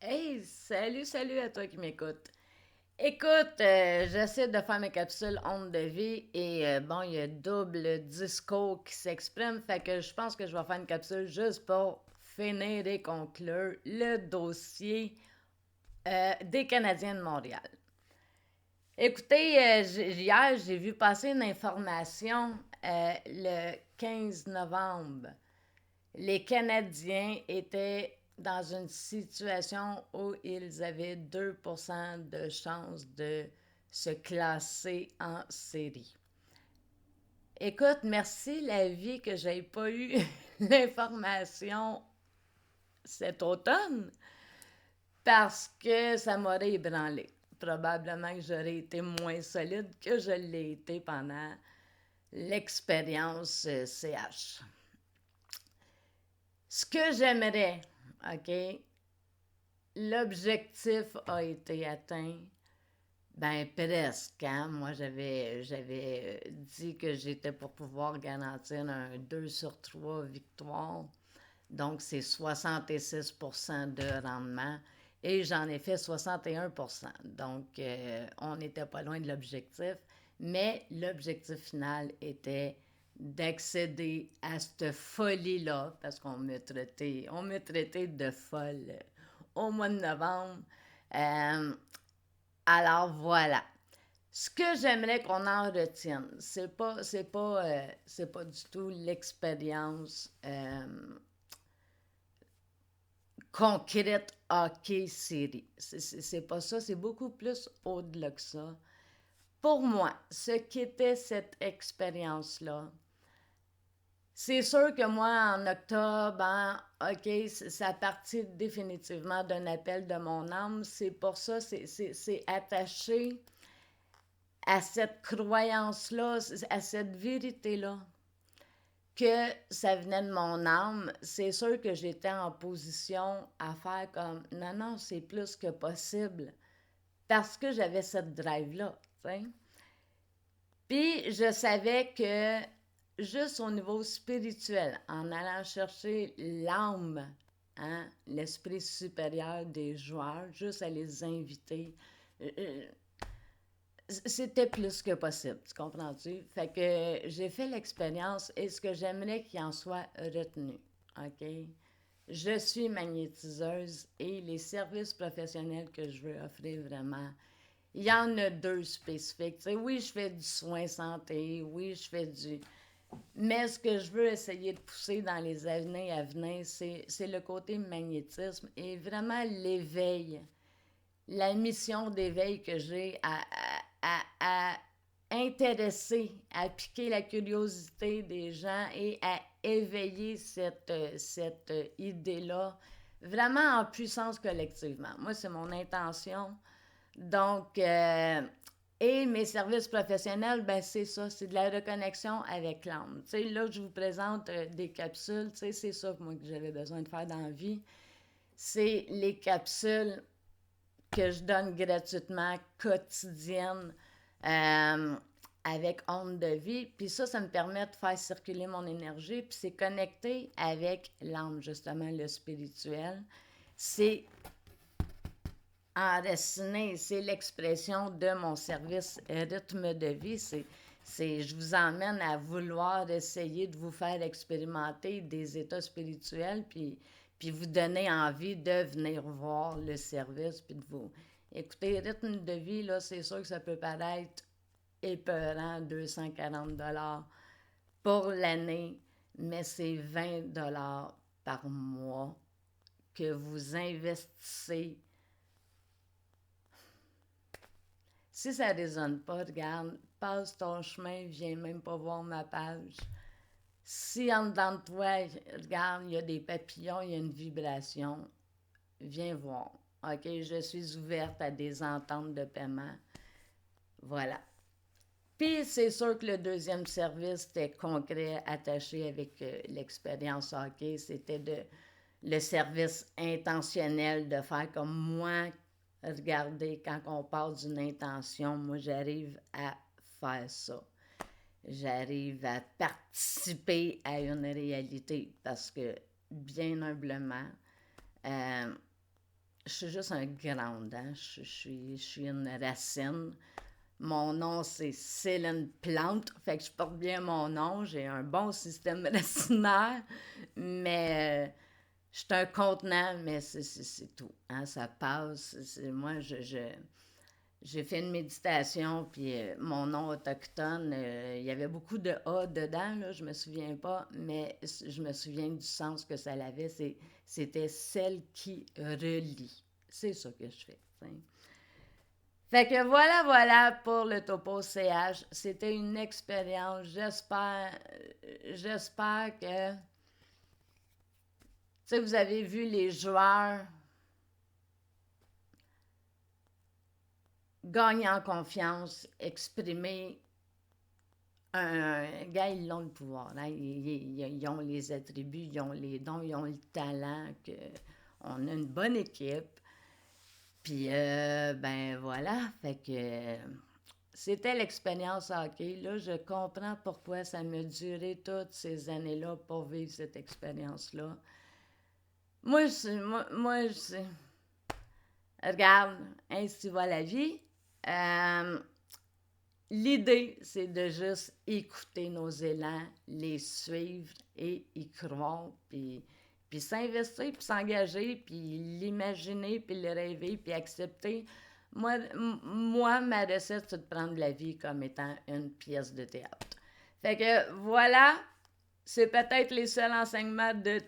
Hey, salut à toi qui m'écoute. Écoute, j'essaie de faire mes capsules ondes de vie et bon, il y a double discours qui s'exprime, fait que je pense que je vais faire une capsule juste pour finir et conclure le dossier des Canadiens de Montréal. Écoutez, hier, j'ai vu passer une information le 15 novembre. Les Canadiens étaient dans une situation où ils avaient 2% de chance de se classer en série. Écoute, merci la vie que j'ai pas eu l'information cet automne parce que ça m'aurait ébranlé. Probablement que j'aurais été moins solide que je l'ai été pendant l'expérience CH. Ce que j'aimerais, OK, l'objectif a été atteint. Ben, presque, hein? Moi, j'avais dit que j'étais pour pouvoir garantir un 2 sur 3 victoires. Donc, c'est 66% de rendement. Et j'en ai fait 61%. Donc, on n'était pas loin de l'objectif. Mais l'objectif final était d'accéder à cette folie-là, parce on m'a traité de folle au mois de novembre. Euh, alors voilà. Ce que j'aimerais qu'on en retienne, c'est pas du tout l'expérience concrète hockey-série. C'est pas ça, c'est beaucoup plus au-delà que ça. Pour moi, ce qu'était cette expérience-là, c'est sûr que moi, en octobre, hein, OK, ça partit définitivement d'un appel de mon âme. C'est pour ça, c'est attaché à cette croyance-là, à cette vérité-là, que ça venait de mon âme. C'est sûr que j'étais en position à faire comme non, non, c'est plus que possible. Parce que j'avais cette drive-là, tu sais. Puis je savais que juste au niveau spirituel, en allant chercher l'âme, hein, l'esprit supérieur des joueurs, juste à les inviter, euh, c'était plus que possible, tu comprends-tu? Fait que j'ai fait l'expérience et ce que j'aimerais qu'il en soit retenu, OK? Je suis magnétiseuse et les services professionnels que je veux offrir vraiment, il y en a deux spécifiques. Tu sais, oui, je fais du soin santé, oui, je fais du... Mais ce que je veux essayer de pousser dans les années à venir, c'est le côté magnétisme et vraiment l'éveil, la mission d'éveil que j'ai à intéresser, à piquer la curiosité des gens et à éveiller cette idée-là vraiment en puissance collectivement. Moi, c'est mon intention. Donc, et mes services professionnels, ben c'est ça, c'est de la reconnexion avec l'âme. Tu sais, là, je vous présente des capsules, tu sais, c'est ça que moi que j'avais besoin de faire dans la vie. C'est les capsules que je donne gratuitement, quotidiennes, euh, avec onde de vie. Puis ça me permet de faire circuler mon énergie. Puis c'est connecté avec l'âme, justement, le spirituel. C'est enraciné, c'est l'expression de mon service rythme de vie. Je vous emmène à vouloir essayer de vous faire expérimenter des états spirituels, puis vous donner envie de venir voir le service, puis de vous... Écoutez, rythme de vie, là, c'est sûr que ça peut paraître épeurant, 240 $ pour l'année, mais c'est 20 $ par mois que vous investissez. Si ça ne résonne pas, regarde, passe ton chemin, viens même pas voir ma page. Si en dedans de toi, regarde, il y a des papillons, il y a une vibration, viens voir. OK, je suis ouverte à des ententes de paiement. Voilà. Puis c'est sûr que le deuxième service était concret, attaché avec l'expérience hockey. C'était le service intentionnel de faire comme moi. Regardez, quand on parle d'une intention, moi j'arrive à faire ça. J'arrive à participer à une réalité parce que, bien humblement, euh, je suis juste un ground, hein? Je suis une racine. Mon nom, c'est Céline Plante, fait que je porte bien mon nom. J'ai un bon système racinaire, mais je suis un contenant, mais c'est tout. Hein? Ça passe. Moi, j'ai fait une méditation, puis mon nom autochtone, il y avait beaucoup de A dedans, là, je me souviens pas, mais je me souviens du sens que ça avait. C'était celle qui relie. C'est ça que je fais. T'sais. Fait que voilà pour le topo CH. C'était une expérience. J'espère que, tu sais, vous avez vu les joueurs gagner en confiance, exprimer gars, ils ont le pouvoir. Hein? Ils ont les attributs, ils ont les dons, ils ont le talent. On a une bonne équipe. Puis, ben voilà. Fait que c'était l'expérience hockey. Là, je comprends pourquoi ça m'a duré toutes ces années-là pour vivre cette expérience-là. Moi, regarde, ainsi va la vie. L'idée, c'est de juste écouter nos élans, les suivre et y croire, puis s'investir, puis s'engager, puis l'imaginer, puis le rêver, puis accepter. Moi, ma recette, c'est de prendre la vie comme étant une pièce de théâtre. Fait que voilà, c'est peut-être les seuls enseignements de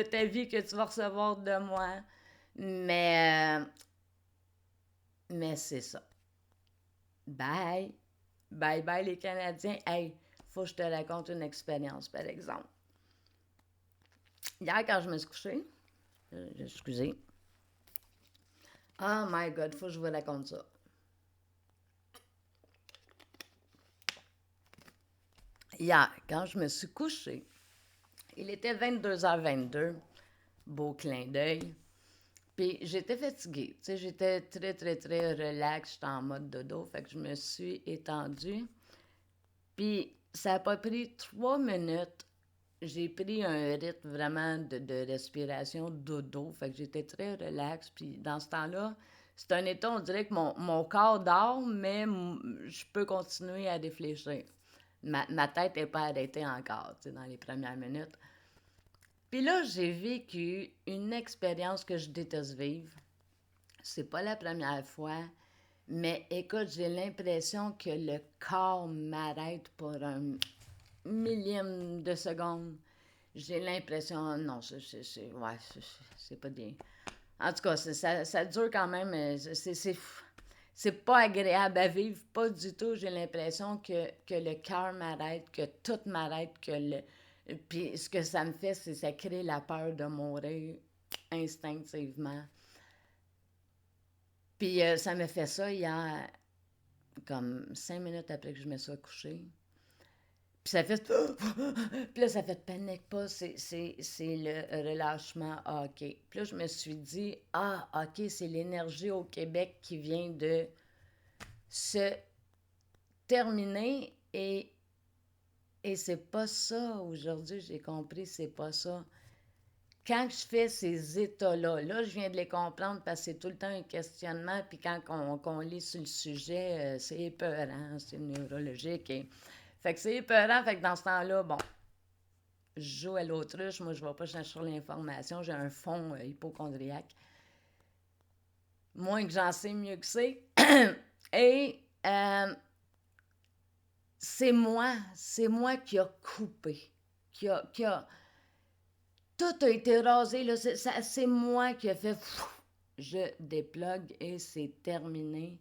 ta vie que tu vas recevoir de moi, mais, mais c'est ça. Bye. Bye bye les Canadiens. Hey, faut que je te raconte une expérience, par exemple. Hier, quand je me suis couchée, excusez. Oh my God, faut que je vous raconte ça. Hier, quand je me suis couchée, il était 22h22, beau clin d'œil. Puis j'étais fatiguée, tu sais, j'étais très, très, très relax, j'étais en mode dodo, fait que je me suis étendue. Puis ça n'a pas pris 3 minutes, j'ai pris un rythme vraiment de respiration dodo, fait que j'étais très relax. Puis dans ce temps-là, c'est un état, on dirait que mon corps dort, mais je peux continuer à réfléchir. Ma tête n'est pas arrêtée encore, tu sais, dans les premières minutes. Puis là, j'ai vécu une expérience que je déteste vivre. C'est pas la première fois, mais écoute, j'ai l'impression que le corps m'arrête pour un millième de seconde. J'ai l'impression, non, ouais, c'est pas bien. En tout cas, ça dure quand même, c'est pas agréable à vivre, pas du tout. J'ai l'impression que le cœur m'arrête, que tout m'arrête, puis ce que ça me fait, c'est ça crée la peur de mourir instinctivement. Puis ça me fait ça hier, comme 5 minutes après que je me sois couchée. Puis ça fait... Puis là, ça fait panique pas, c'est le relâchement OK. Puis là, je me suis dit, ah, OK, c'est l'énergie au Québec qui vient de se terminer et c'est pas ça aujourd'hui, j'ai compris, c'est pas ça. Quand je fais ces états-là, là, je viens de les comprendre parce que c'est tout le temps un questionnement, puis quand on lit sur le sujet, c'est épeurant, c'est neurologique. Fait que c'est épeurant, fait que dans ce temps-là, bon, je joue à l'autruche, moi je ne vais pas chercher l'information, j'ai un fond hypochondriaque. Moins que j'en sais, mieux que c'est. Et c'est moi qui a coupé, qui a tout a été rasé, là, c'est moi qui a fait, je déplugue et c'est terminé.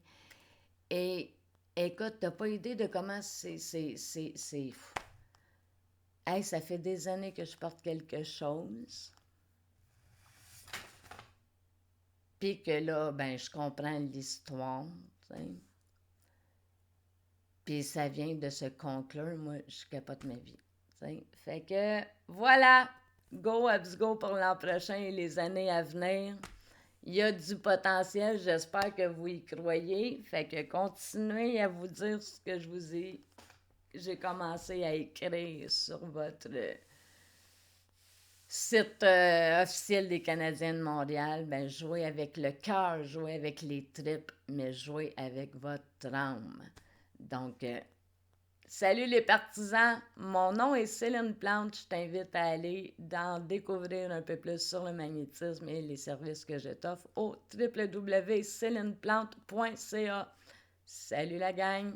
Et écoute, t'as pas idée de comment c'est fou. Hey, ça fait des années que je porte quelque chose. Puis que là, ben, je comprends l'histoire, tu sais. Puis ça vient de se conclure, moi, je capote ma vie, tu sais. Fait que, voilà, go, abs go pour l'an prochain et les années à venir. Il y a du potentiel, j'espère que vous y croyez. Fait que continuez à vous dire ce que je vous j'ai commencé à écrire sur votre site officiel des Canadiens de Montréal, ben jouez avec le cœur, jouez avec les tripes, mais jouez avec votre âme. Donc, salut les partisans, mon nom est Céline Plante, je t'invite à aller en découvrir un peu plus sur le magnétisme et les services que je t'offre au www.celineplante.ca. Salut la gang!